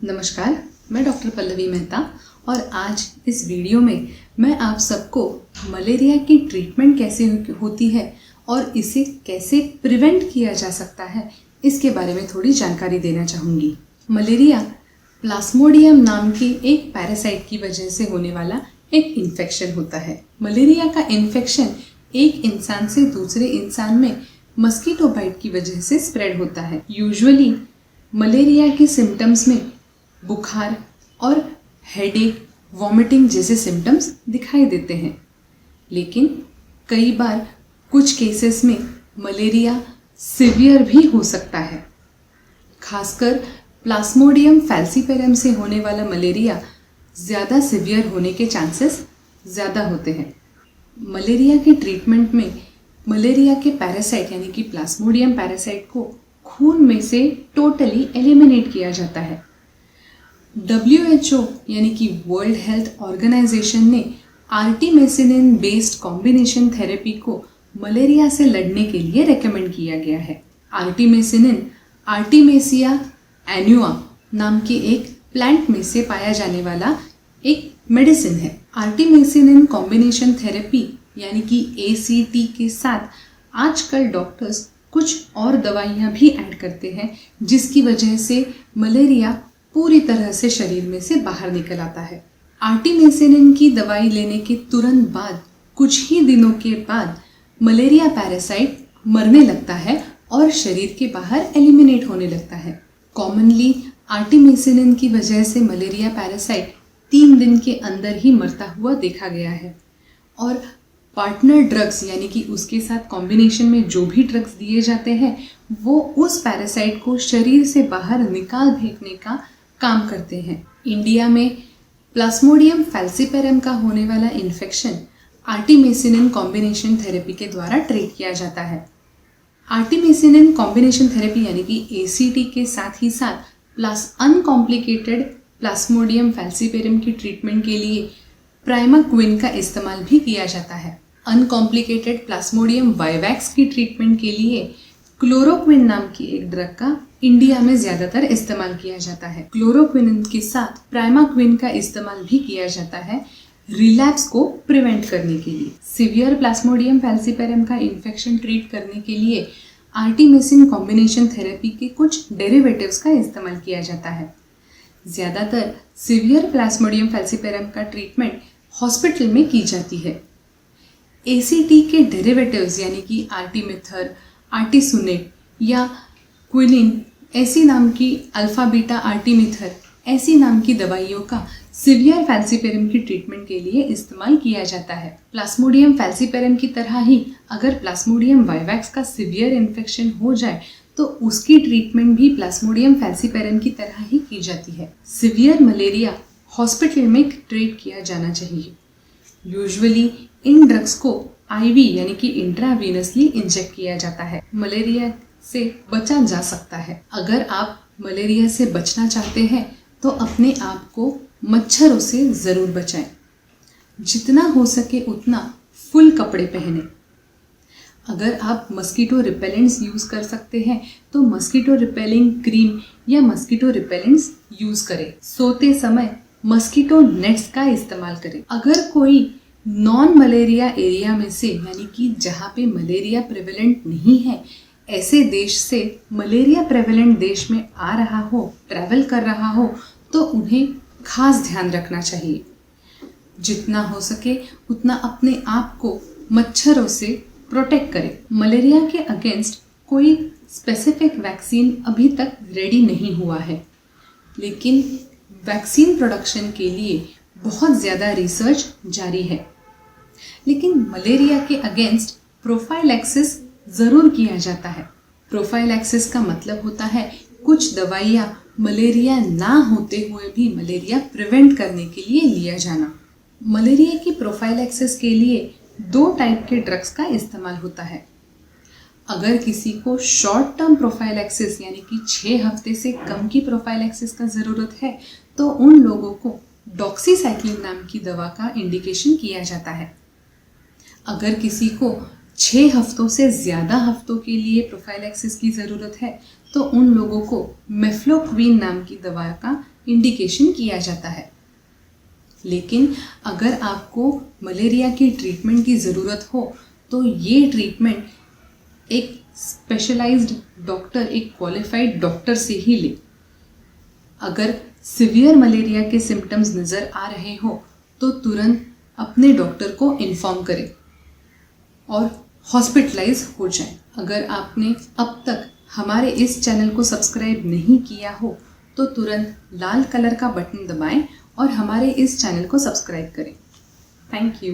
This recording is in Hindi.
नमस्कार, मैं डॉक्टर पल्लवी मेहता और आज इस वीडियो में मैं आप सबको मलेरिया की ट्रीटमेंट कैसे होती है और इसे कैसे प्रिवेंट किया जा सकता है इसके बारे में थोड़ी जानकारी देना चाहूँगी। मलेरिया प्लाज्मोडियम नाम के एक पैरासाइट की वजह से होने वाला एक इन्फेक्शन होता है। मलेरिया का इन्फेक्शन एक इंसान से दूसरे इंसान में मस्कीटो बाइट की वजह से स्प्रेड होता है। यूजुअली मलेरिया के सिम्टम्स में बुखार और हेडेक, वॉमिटिंग जैसे सिम्टम्स दिखाई देते हैं, लेकिन कई बार कुछ केसेस में मलेरिया सिवियर भी हो सकता है। खासकर प्लाज्मोडियम फैल्सीपेरम से होने वाला मलेरिया ज़्यादा सिवियर होने के चांसेस ज़्यादा होते हैं। मलेरिया के ट्रीटमेंट में मलेरिया के पैरासाइट यानी कि प्लाज्मोडियम पैरासाइट को खून में से टोटली एलिमिनेट किया जाता है। WHO यानी कि वर्ल्ड हेल्थ ऑर्गेनाइजेशन ने आर्टिमेसिनिन बेस्ड कॉम्बिनेशन थेरेपी को मलेरिया से लड़ने के लिए रेकमेंड किया गया है। आर्टिमेसिनिन आर्टिमेसिया एन्युआ नाम के एक प्लांट में से पाया जाने वाला एक मेडिसिन है। आर्टिमेसिनिन कॉम्बिनेशन थेरेपी यानी कि ACT के साथ आजकल डॉक्टर्स कुछ और दवाइयाँ भी ऐड करते हैं, जिसकी वजह से मलेरिया पूरी तरह से शरीर में से बाहर निकल आता है। आर्टिमेसिनिन की दवाई लेने के तुरंत बाद कुछ ही दिनों के बाद मलेरिया पैरासाइट मरने लगता है और शरीर के बाहर एलिमिनेट होने लगता है। कॉमनली आर्टिमेसिनिन की वजह से मलेरिया पैरासाइट 3 दिन के अंदर ही मरता हुआ देखा गया है और पार्टनर ड्रग्स यानी कि उसके साथ कॉम्बिनेशन में जो भी ड्रग्स दिए जाते हैं वो उस पैरासाइट को शरीर से बाहर निकाल फेंकने का काम करते हैं। इंडिया में प्लाज्मोडियम फैल्सीपेरम का होने वाला इन्फेक्शन आर्टिमेसिनिन कॉम्बिनेशन थेरेपी के द्वारा ट्रीट किया जाता है। आर्टिमेसिनिन कॉम्बिनेशन थेरेपी यानी कि ACT के साथ ही साथ प्लस अनकॉम्प्लिकेटेड प्लाज्मोडियम फैल्सीपेरम की ट्रीटमेंट के लिए प्राइमाक्विन का इस्तेमाल भी किया जाता है। अनकॉम्प्लिकेटेड प्लाज्मोडियम वाइवैक्स की ट्रीटमेंट के लिए क्लोरोक्विन नाम की एक ड्रग का इंडिया में ज़्यादातर इस्तेमाल किया जाता है। क्लोरोक्विन के साथ प्राइमाक्विन का इस्तेमाल भी किया जाता है रिलैप्स को प्रिवेंट करने के लिए। सिवियर प्लाज्मोडियम फैल्सीपेरम का इन्फेक्शन ट्रीट करने के लिए आर्टिमेसिन कॉम्बिनेशन थेरेपी के कुछ डेरिवेटिव्स का इस्तेमाल किया जाता है। ज़्यादातर सिवियर प्लाज्मोडियम फैल्सीपेरम का ट्रीटमेंट हॉस्पिटल में की जाती है। ACT के डेरिवेटिव्स यानी कि आर्टिमेथर, आर्टिसुनेट या क्विलिन ऐसी नाम की अल्फा बीटा आर्टिमेथर ऐसी नाम की दवाइयों का सिवियर फैल्सीपेरम की ट्रीटमेंट के लिए इस्तेमाल किया जाता है। प्लाज्मोडियम फैल्सीपेरम की तरह ही अगर प्लाज्मोडियम वाइवैक्स का सिवियर इन्फेक्शन हो जाए तो उसकी ट्रीटमेंट भी प्लाज्मोडियम फैल्सीपेरम की तरह ही की जाती है। सिवियर मलेरिया हॉस्पिटल में ट्रीट किया जाना चाहिए। यूजुअली इन ड्रग्स को IV यानी कि इंट्रावीनसली इंजेक्ट किया जाता है। मलेरिया से बचा जा सकता है। अगर आप मलेरिया से बचना चाहते हैं तो अपने आप को मच्छरों से ज़रूर बचाएं। जितना हो सके उतना फुल कपड़े पहनें। अगर आप मस्कीटो रिपेलेंट्स यूज़ कर सकते हैं तो मस्कीटो रिपेलिंग क्रीम या मस्कीटो रिपेलेंट्स यूज़ करें। सोते समय मस्कीटो नेट्स का इस्तेमाल करें। अगर कोई नॉन मलेरिया एरिया में से यानी कि जहाँ पे मलेरिया प्रेवेलेंट नहीं है ऐसे देश से मलेरिया प्रेवेलेंट देश में आ रहा हो, ट्रैवल कर रहा हो, तो उन्हें खास ध्यान रखना चाहिए। जितना हो सके उतना अपने आप को मच्छरों से प्रोटेक्ट करें। मलेरिया के अगेंस्ट कोई स्पेसिफिक वैक्सीन अभी तक रेडी नहीं हुआ है, लेकिन वैक्सीन प्रोडक्शन के लिए बहुत ज़्यादा रिसर्च जारी है। लेकिन मलेरिया के अगेंस्ट प्रोफाइलैक्सिस ज़रूर किया जाता है। प्रोफाइलैक्सिस का मतलब होता है कुछ दवाइयाँ मलेरिया ना होते हुए भी मलेरिया प्रिवेंट करने के लिए लिया जाना। मलेरिया की प्रोफाइलैक्सिस के लिए 2 टाइप के ड्रग्स का इस्तेमाल होता है। अगर किसी को शॉर्ट टर्म प्रोफाइलैक्सिस यानी कि 6 हफ्ते से कम की प्रोफाइलैक्सिस का ज़रूरत है तो उन लोगों को डॉक्सीसाइक्लिन नाम की दवा का इंडिकेशन किया जाता है। अगर किसी को 6 हफ्तों से ज़्यादा हफ्तों के लिए प्रोफाइलैक्सिस की ज़रूरत है तो उन लोगों को मेफ्लोक्विन नाम की दवा का इंडिकेशन किया जाता है। लेकिन अगर आपको मलेरिया की ट्रीटमेंट की ज़रूरत हो तो ये ट्रीटमेंट एक स्पेशलाइज्ड डॉक्टर, एक क्वालिफाइड डॉक्टर से ही ले। अगर सिवियर मलेरिया के सिम्टम्स नज़र आ रहे हो तो तुरंत अपने डॉक्टर को इन्फॉर्म करें और हॉस्पिटलाइज हो जाएं। अगर आपने अब तक हमारे इस चैनल को सब्सक्राइब नहीं किया हो तो तुरंत लाल कलर का बटन दबाएं और हमारे इस चैनल को सब्सक्राइब करें। Thank you.